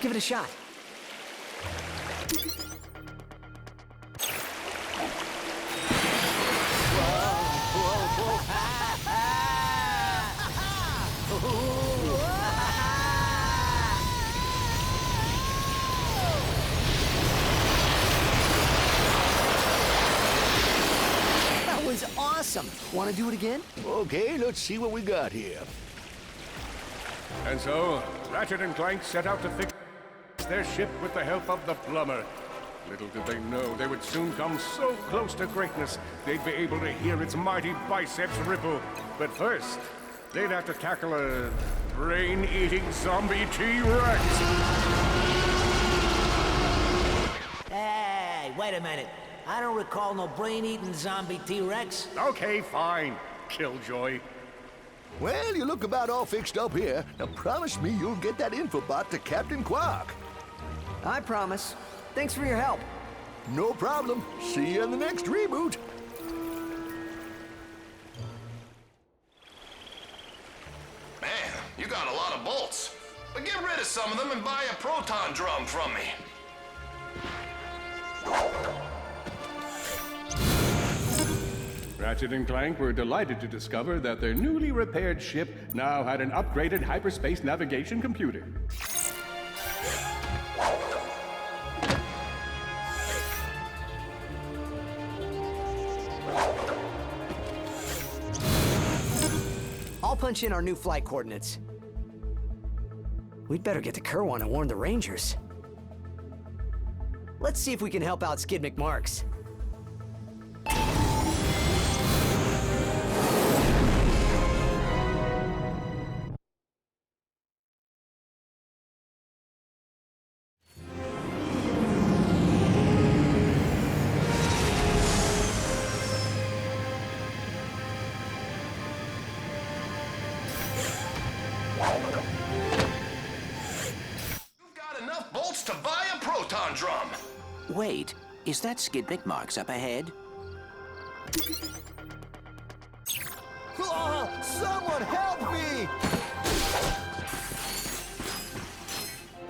Give it a shot. That was awesome. Want to do it again? Okay, let's see what we got here. And so, Ratchet and Clank set out to fix their ship with the help of the plumber. Little did they know they would soon come so close to greatness, they'd be able to hear its mighty biceps ripple. But first, they'd have to tackle a brain-eating zombie T-Rex. Hey, wait a minute. I don't recall no brain-eating zombie T-Rex. Okay, fine, Killjoy. Well, you look about all fixed up here. Now promise me you'll get that infobot to Captain Quark. I promise. Thanks for your help. No problem. See you in the next reboot. Man, you got a lot of bolts. But get rid of some of them and buy a proton drum from me. Ratchet and Clank were delighted to discover that their newly repaired ship now had an upgraded hyperspace navigation computer. I'll punch in our new flight coordinates. We'd better get to Kerwan and warn the Rangers. Let's see if we can help out Skid McMarks. You've got enough bolts to buy a proton drum. Wait, is that Skid McMarks up ahead? Oh, someone help me!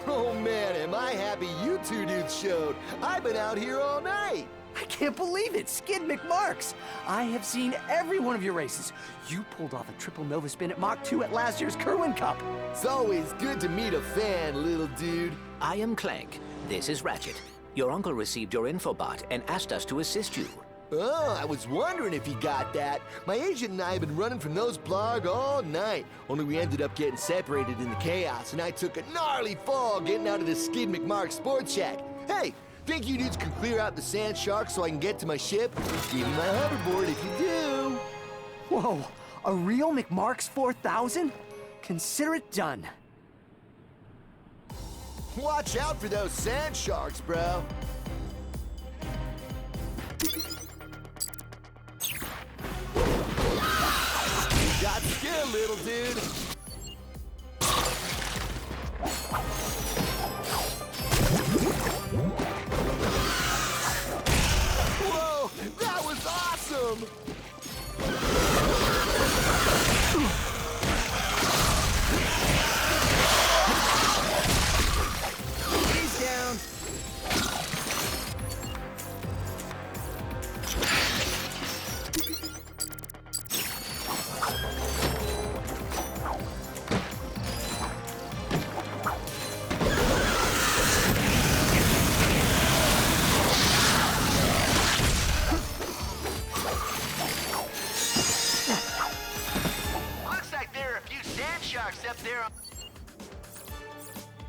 Oh man, am I happy you two dudes showed. I've been out here all night. I can't believe it, Skid McMarks! I have seen every one of your races. You pulled off a triple Nova spin at Mach 2 at last year's Kerwin Cup. It's always good to meet a fan, little dude. I am Clank. This is Ratchet. Your uncle received your infobot and asked us to assist you. Oh, I was wondering if you got that. My agent and I have been running from those blarg all night. Only we ended up getting separated in the chaos, and I took a gnarly fall getting out of the Skid McMark Sports Shack. Hey, think you dudes can clear out the sand shark so I can get to my ship? Give me my hoverboard if you do. Whoa, a real McMarks 4000? Consider it done. Watch out for those sand sharks, bro. You got skill, little dude. Whoa, that was awesome! He's down. Looks like there are a few sand sharks up there on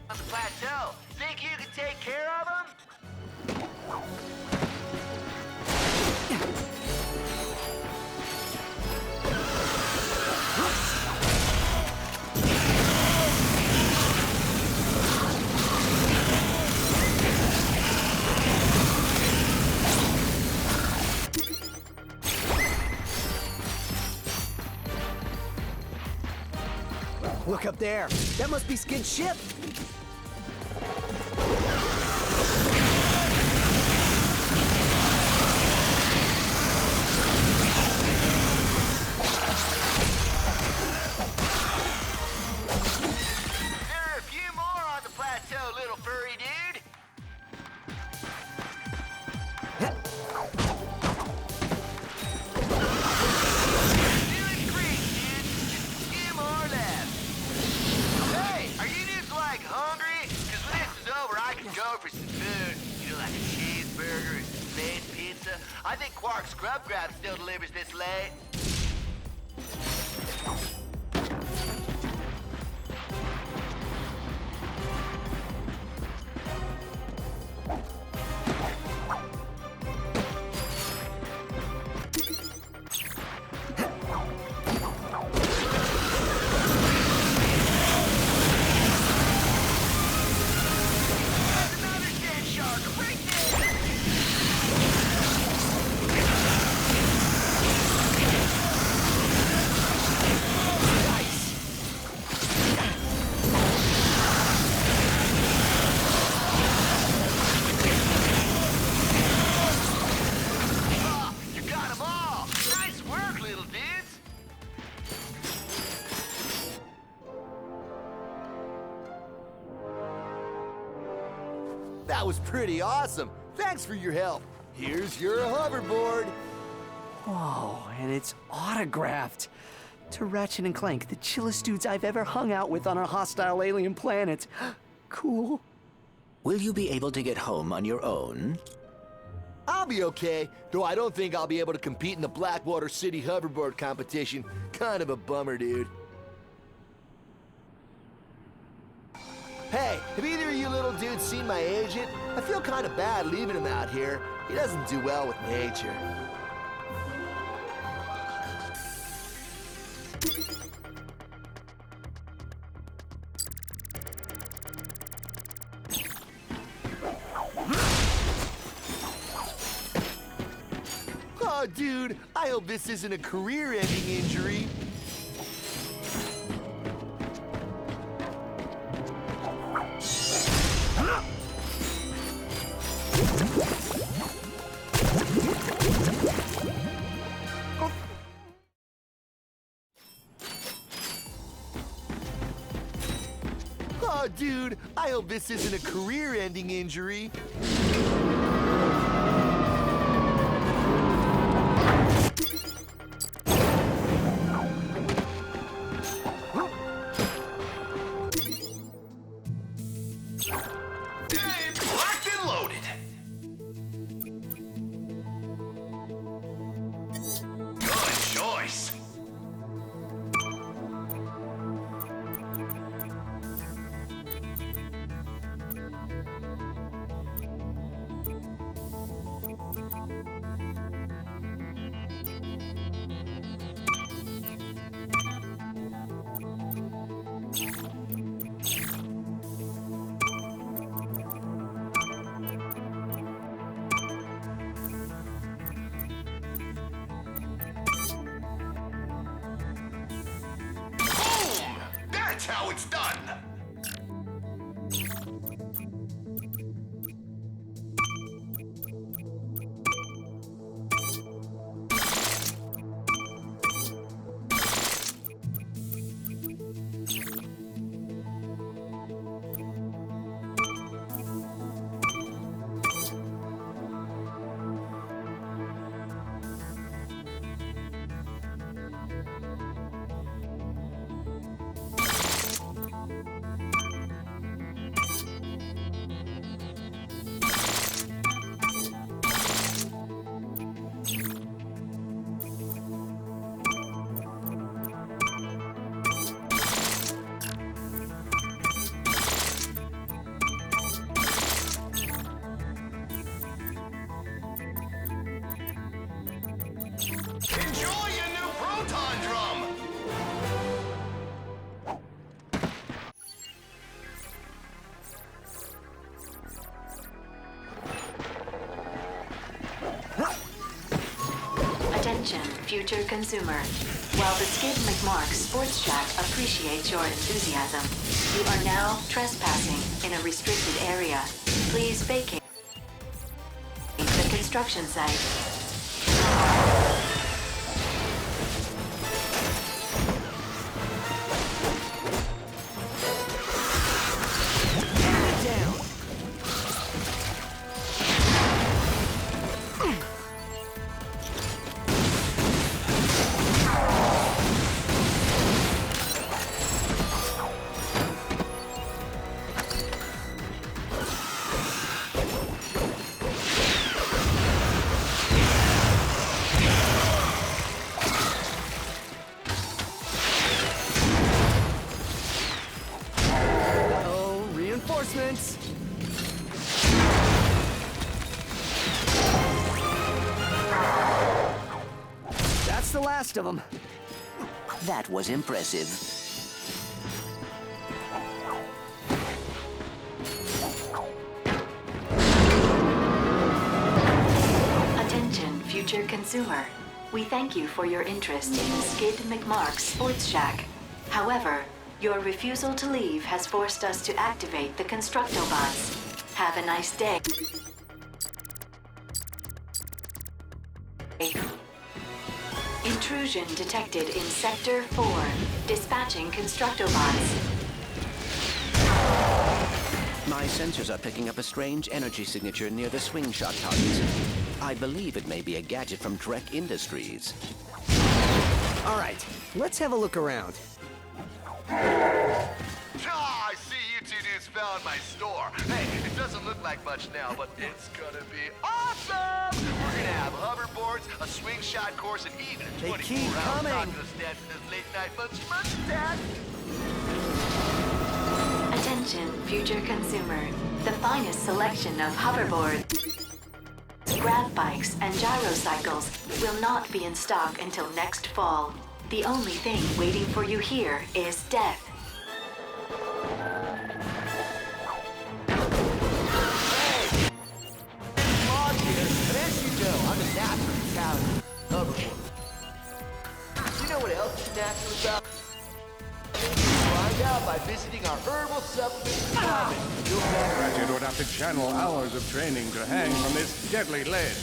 the plateau. Think you can take care of them? Look up there. That must be Skid's ship. There are a few more on the plateau, little furry dude. Doing great, dude. Just skim or left. Hey, are you dudes like hungry? Because when this is over, I can go for some food. You know, like a cheeseburger or some veg pizza. I think Quark's Grub Grab still delivers this late. That was pretty awesome. Thanks for your help. Here's your hoverboard. Whoa, and it's autographed. To Ratchet and Clank, the chillest dudes I've ever hung out with on a hostile alien planet. Cool. Will you be able to get home on your own? I'll be okay, though I don't think I'll be able to compete in the Blackwater City hoverboard competition. Kind of a bummer, dude. Hey, have either of you little dudes seen my agent? I feel kind of bad leaving him out here. He doesn't do well with nature. Oh, dude, I hope this isn't a career-ending injury. Oh, dude, I hope this isn't a career-ending injury. Locked and loaded. Good choice. That's how it's done. Enjoy your new proton drum! Attention, future consumer. While the Skid McMark Sports Shack appreciates your enthusiasm, you are now trespassing in a restricted area. Please vacate the construction site. Down. this. That's the last of them. That was impressive. Attention, future consumer. We thank you for your interest in the Skid McMark Sports Shack. However, your refusal to leave has forced us to activate the Constructobots. Have a nice day. Intrusion detected in Sector 4. Dispatching Constructobots. My sensors are picking up a strange energy signature near the swing shot targets. I believe it may be a gadget from Trek Industries. All right, let's have a look around. I see you two dudes found my store. Hey, it doesn't look like much now, but it's gonna be awesome! We're gonna have hoverboards, a swing shot course, and even a They 24-hour keep coming. taco stand for this late-night munch dad. Attention, future consumer. The finest selection of hoverboards, grab bikes, and gyrocycles will not be in stock until next fall. The only thing waiting for you here is death. Log here, and as you know, I'm a naturally talented hoverboard. You know what else is natural about? Find out by visiting our herbal supplement department. Ratchet would have to channel hours of training to hang from this deadly ledge.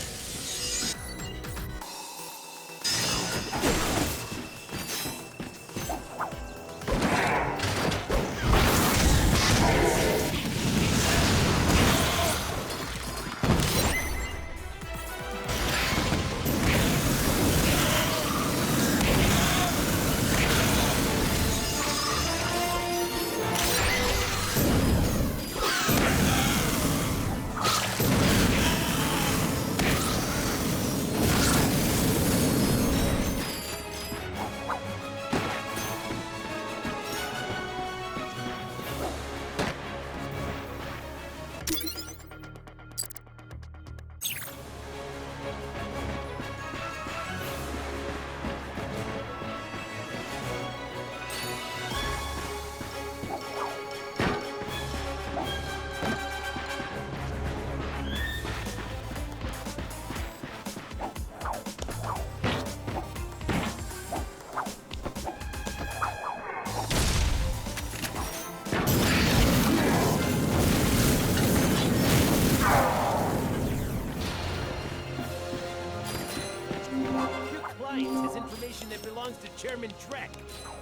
Is information that belongs to Chairman Trek.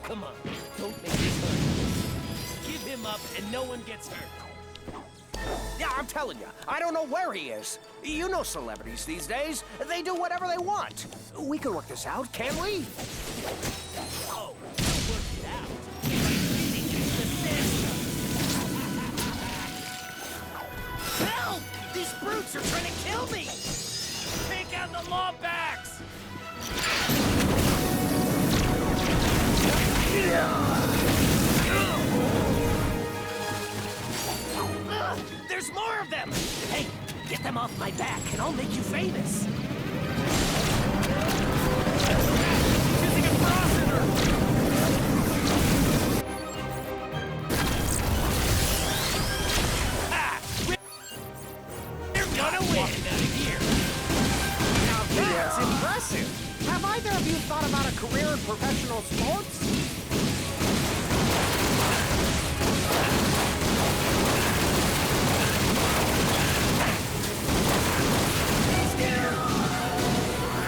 Come on, don't make this hurt. Give him up and no one gets hurt. Yeah, I'm telling you, I don't know where he is. You know celebrities these days. They do whatever they want. We can work this out, can't we? Oh, we'll work it out. Beating is the sandstorm. Help! These brutes are trying to kill me! Take out the law backs! There's more of them! Hey, get them off my back and I'll make you famous! Using a crossover! Ha! They're gonna win out of here! Now that's impressive. Have either of you thought about a career in professional sports?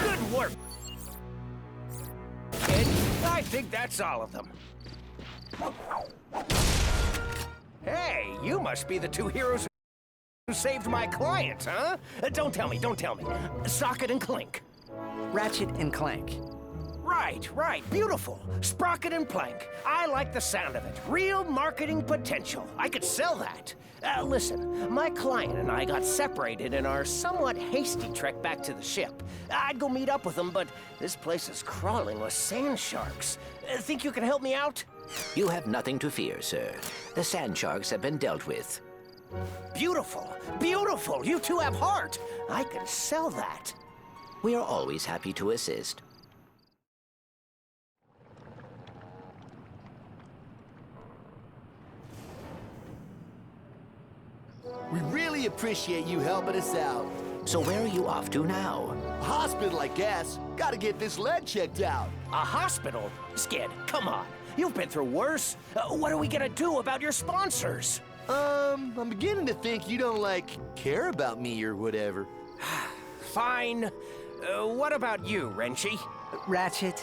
Good work. Kid, I think that's all of them. Hey, you must be the two heroes who saved my clients, huh? Don't tell me. Socket and Clank. Ratchet and Clank. Right, beautiful. Sprocket and Plank. I like the sound of it. Real marketing potential. I could sell that. Listen, my client and I got separated in our somewhat hasty trek back to the ship. I'd go meet up with them, but this place is crawling with sand sharks. Think you can help me out? You have nothing to fear, sir. The sand sharks have been dealt with. Beautiful, beautiful. You two have heart. I can sell that. We are always happy to assist. We really appreciate you helping us out. So where are you off to now? Hospital, I guess. Gotta get this lead checked out. A hospital? Skid, come on. You've been through worse. What are we gonna do about your sponsors? I'm beginning to think you don't, care about me or whatever. Fine. What about you, Renchi? Ratchet?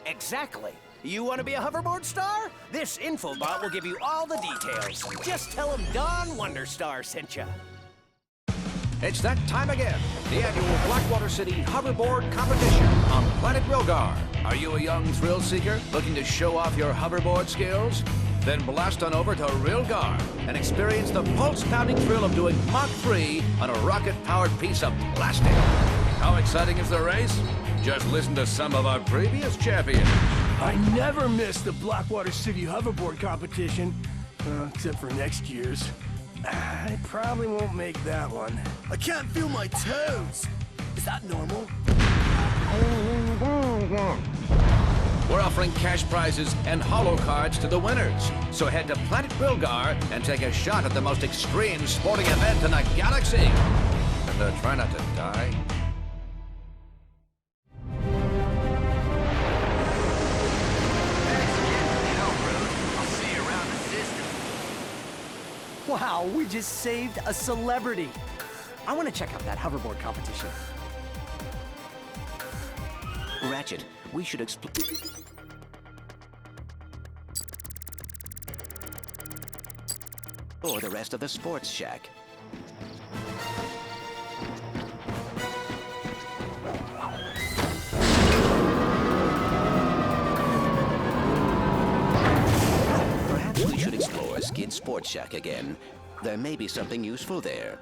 Exactly. You want to be a hoverboard star? This infobot will give you all the details. Just tell him Don Wonderstar sent you. It's that time again. The annual Blackwater City Hoverboard Competition on Planet Rilgar. Are you a young thrill seeker looking to show off your hoverboard skills? Then blast on over to Rilgar and experience the pulse-pounding thrill of doing Mach 3 on a rocket-powered piece of plastic. How exciting is the race? Just listen to some of our previous champions. I never missed the Blackwater City hoverboard competition, except for next year's. I probably won't make that one. I can't feel my toes. Is that normal? We're offering cash prizes and holo cards to the winners. So head to Planet Rilgar and take a shot at the most extreme sporting event in the galaxy. And try not to die. Wow, we just saved a celebrity. I want to check out that hoverboard competition. Ratchet, we should explore the rest of the sports shack. Perhaps we should explore Skid Sports Shack again. There may be something useful there.